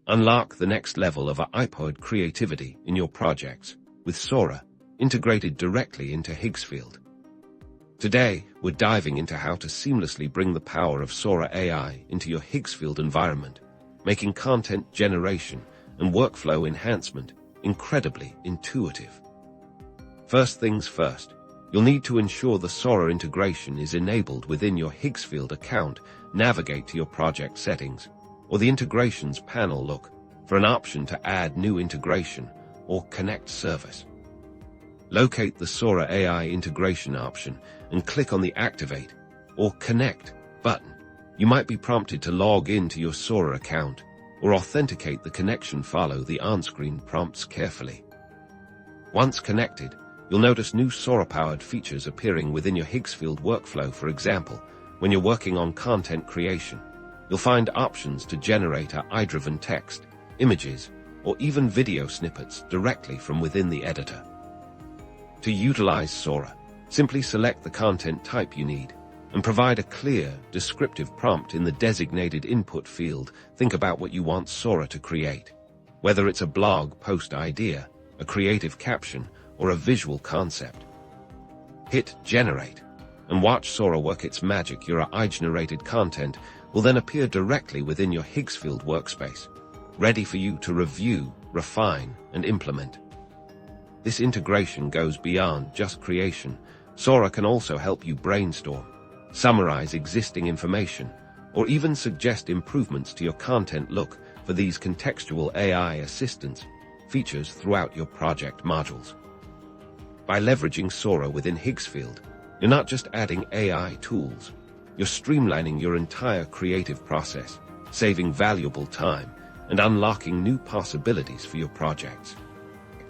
Unlock the next level of iPod creativity in your projects with Sora, integrated directly into Higgsfield. Today, we're diving into how to seamlessly bring the power of Sora AI into your Higgsfield environment, making content generation and workflow enhancement incredibly intuitive. First things first, you'll need to ensure the Sora integration is enabled within your Higgsfield account. Navigate to your project settings or the integrations panel. Look for an option to add new integration or connect service. Locate the Sora AI integration option and click on the Activate or Connect button. You might be prompted to log into your Sora account or authenticate the connection. Follow the on-screen prompts carefully. Once connected, you'll notice new Sora-powered features appearing within your Higgsfield workflow. For example, when you're working on content creation, you'll find options to generate AI-driven text, images, or even video snippets directly from within the editor. To utilize Sora, simply select the content type you need and provide a clear, descriptive prompt in the designated input field. Think about what you want Sora to create. Whether it's a blog post idea, a creative caption, or a visual concept. Hit Generate and watch Sora work its magic. Your AI-generated content will then appear directly within your Higgsfield workspace, ready for you to review, refine, and implement. This integration goes beyond just creation. Sora can also help you brainstorm, summarize existing information, or even suggest improvements to your content. Look for these contextual AI assistance features throughout your project modules. By leveraging Sora within Higgsfield, you're not just adding AI tools, you're streamlining your entire creative process, saving valuable time and unlocking new possibilities for your projects.